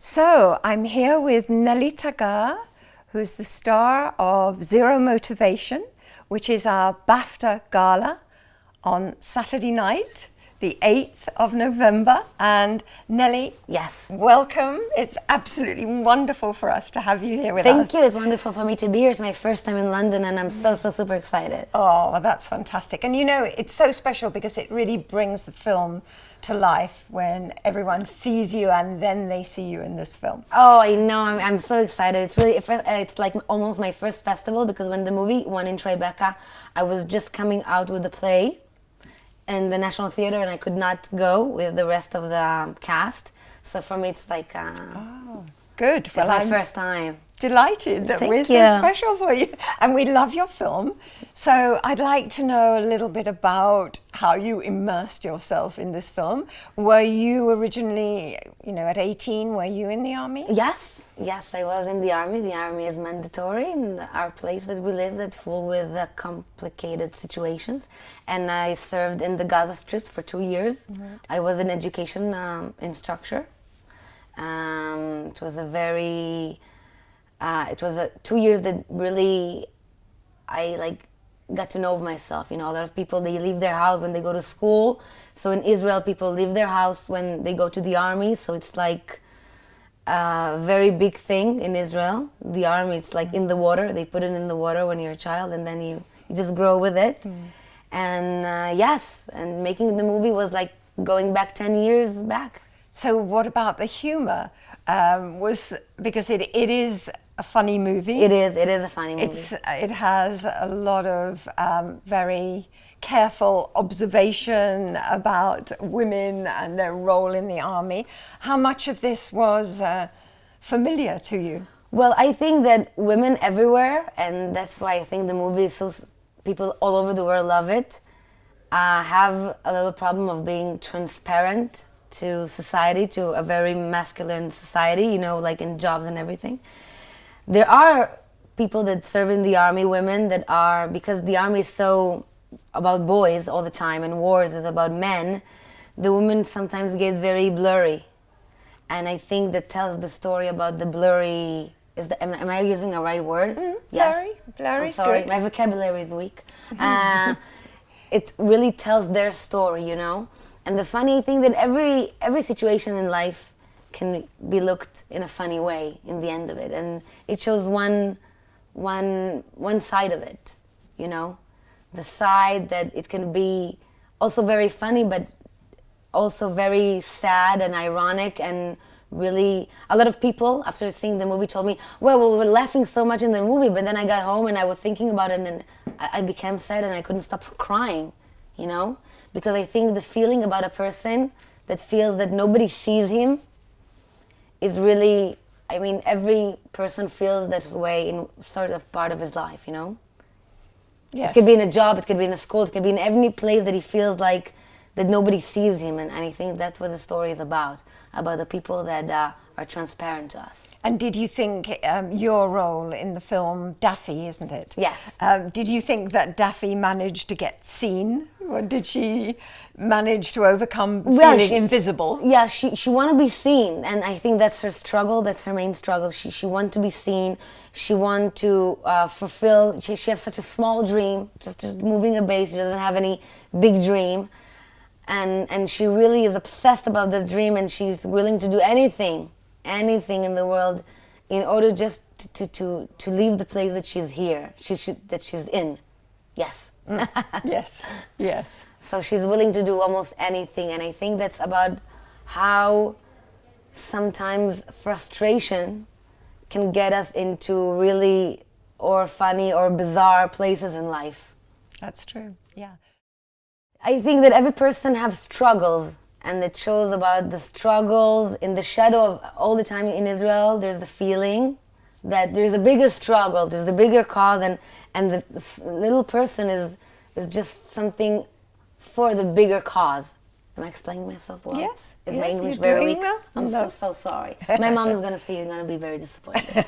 So I'm here with Nelly Tagar, who's the star of Zero Motivation, which is our BAFTA gala on Saturday night, the 8th of November. And Nelly, Yes. welcome. It's absolutely wonderful for us to have you here with us. Thank you. It's wonderful for me to be here. It's my first time in London and I'm so super excited. Oh, well, that's fantastic. And you know, it's so special because it really brings the film to life when everyone sees you and then they see you in this film. Oh, I know. I'm so excited. It's like almost my first festival because when the movie won in Tribeca, I was just coming out with the play in the National Theatre and I could not go with the rest of the cast. So for me, it's like Good. it's Well, my I'm first time. delighted that Thank we're so you. special for you. And we love your film. So I'd like to know a little bit about how you immersed yourself in this film. Were you originally, at 18, were you in the army? Yes, I was in the army. The army is mandatory in our place that we live that's full with complicated situations. And I served in the Gaza Strip for 2 years. Right. I was an education instructor. It was it was 2 years that really I got to know myself. A lot of people, they leave their house when they go to school. So in Israel, people leave their house when they go to the army. So it's like a very big thing in Israel. The army, it's like in the water. They put it in the water when you're a child and then you just grow with it. And yes, and making the movie was like going back 10 years back. So what about the humor? Because it is a funny movie. It is a funny movie. It has a lot of very careful observation about women and their role in the army. How much of this was familiar to you? Well, I think that women everywhere, and that's why I think the movie is so, people all over the world love it, have a little problem of being transparent to society, to a very masculine society, like in jobs and everything. There are people that serve in the army, women that are, because the army is so about boys all the time and wars is about men, the women sometimes get very blurry. And I think that tells the story about the blurry, am I using a right word? Yes. Blurry is sorry, good. my vocabulary is weak. It really tells their story, And the funny thing that every situation in life can be looked in a funny way in the end of it, and it shows one side of it, the side that it can be also very funny, but also very sad and ironic, and really a lot of people after seeing the movie told me, well, we were laughing so much in the movie, but then I got home and I was thinking about it and I became sad and I couldn't stop crying, because I think the feeling about a person that feels that nobody sees him is really, every person feels that way in sort of part of his life, Yes. It could be in a job, it could be in a school, it could be in any place that he feels like that nobody sees him, and I think that's what the story is about the people that are transparent to us. And did you think your role in the film, Daffy, isn't it? Yes. Did you think that Daffy managed to get seen? Or did she manage to overcome feeling invisible? Yeah, she want to be seen, and I think that's her struggle. That's her main struggle. She want to be seen. She want to fulfill. She has such a small dream, just moving a base. She doesn't have any big dream, and she really is obsessed about the dream, and she's willing to do anything in the world in order just to leave the place that she's here, that she's in. Yes. Yes. So she's willing to do almost anything, and I think that's about how sometimes frustration can get us into really or funny or bizarre places in life. That's true, yeah. I think that every person has struggles, and it shows about the struggles in the shadow of all the time in Israel. There's the feeling that there's a bigger struggle, there's a bigger cause, and the little person is just something for the bigger cause. Am I explaining myself well? Yes. Is my English you're very doing weak? well. I'm so sorry. My mom is going to see it and going to be very disappointed.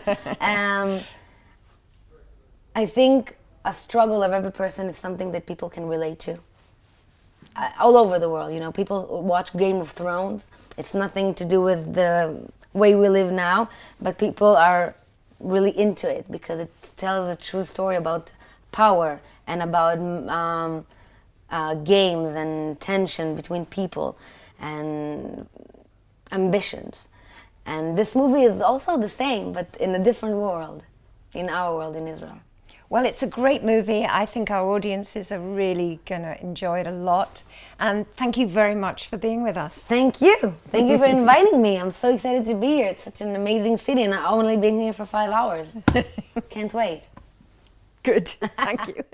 I think a struggle of every person is something that people can relate to. All over the world, people watch Game of Thrones. It's nothing to do with the way we live now, but people are really into it because it tells a true story about power and about games and tension between people and ambitions. And this movie is also the same, but in a different world, in our world in Israel. Well, it's a great movie. I think our audiences are really going to enjoy it a lot. And thank you very much for being with us. Thank you. Thank you for inviting me. I'm so excited to be here. It's such an amazing city, and I've only been here for 5 hours. Can't wait. Good. Thank you.